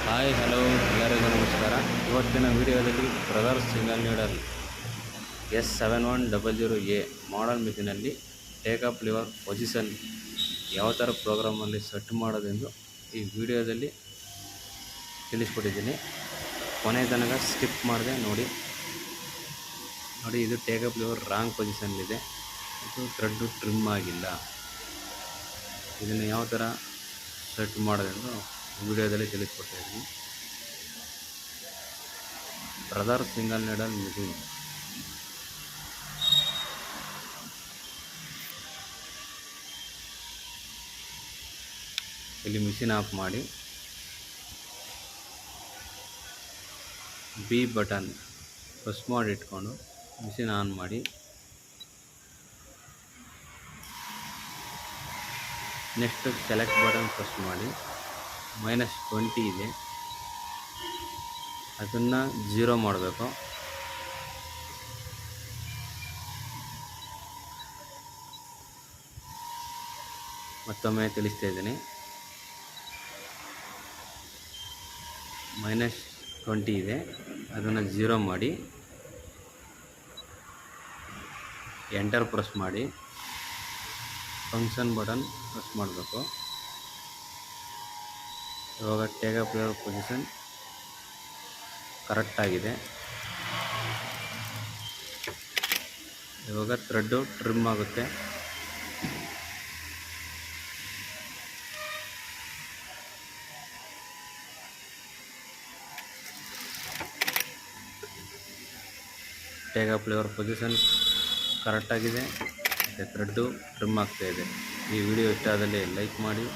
Hi hello ಎಲ್ಲರಿಗೂ ನಮಸ್ಕಾರ. ಇವತ್ತಿನ ವಿಡಿಯೋದಲ್ಲಿ ಬ್ರದರ್ಸ್ ಸಿಂಗಲ್ ನೀಡಲ್ S7100A ಮಾಡಲ್ ಮಿಷಿನಲ್ಲಿ ಟೇಕಪ್ ಲಿವರ್ ಪೊಸಿಷನ್ ಯಾವ ಥರ ಪ್ರೋಗ್ರಾಮಲ್ಲಿ ಸೆಟ್ ಮಾಡೋದೆಂದು ಈ ವಿಡಿಯೋದಲ್ಲಿ ತಿಳಿಸ್ಕೊಟ್ಟಿದ್ದೀನಿ. ಕೊನೆ ತನಕ ಸ್ಕಿಪ್ ಮಾಡಿದೆ ನೋಡಿ. ಇದು ಟೇಕಪ್ ಲಿವರ್ ರಾಂಗ್ ಪೊಸಿಷನ್ಲಿದೆ, ಇದು ಥ್ರೆಡ್ಡು ಟ್ರಿಮ್ ಆಗಿಲ್ಲ. ಇದನ್ನು ಯಾವ ಥರ ಸೆಟ್ ಮಾಡೋದೆಂದು ವಿಡಿಯೋದಲ್ಲಿ ತಿಳಿಸ್ಕೊಟ್ಟಿದ್ದೀನಿ. Brothers single needle machine. ಇಲ್ಲಿ ಮಿಷಿನ್ ಆಫ್ ಮಾಡಿ ಬಿ ಬಟನ್ ಪ್ರೆಸ್ ಮಾಡಿ ಇಟ್ಕೊಂಡು ಮಿಷಿನ್ ಆನ್ ಮಾಡಿ ನೆಕ್ಸ್ಟ್ ಸೆಲೆಕ್ಟ್ ಬಟನ್ ಪ್ರೆಸ್ ಮಾಡಿ -20 ಇದೆ, ಅದನ್ನು 0 ಮಾಡಬೇಕು. ಮತ್ತೊಮ್ಮೆ ತಿಳಿಸ್ತಾ ಇದ್ದೀನಿ. -20 ಇದೆ, ಅದನ್ನು 0 ಮಾಡಿ ಎಂಟರ್ ಪ್ರೆಸ್ ಮಾಡಿ ಫಂಕ್ಷನ್ ಬಟನ್ ಪ್ರೆಸ್ ಮಾಡಬೇಕು. ಇವಾಗ ಟೇಕಪ್ ಲಿವರ್ ಪೊಸಿಷನ್ ಕರೆಕ್ಟಾಗಿದೆ. ಇವಾಗ ಥ್ರೆಡ್ಡು ಟ್ರಿಮ್ ಆಗುತ್ತೆ. ಟೇಕಪ್ ಲಿವರ್ ಪೊಸಿಷನ್ ಕರೆಕ್ಟಾಗಿದೆ ಮತ್ತು ಥ್ರೆಡ್ಡು ಟ್ರಿಮ್ ಆಗ್ತಾಯಿದೆ. ಈ ವಿಡಿಯೋ ಇಷ್ಟ ಆದಲ್ಲಿ ಲೈಕ್ ಮಾಡಿ.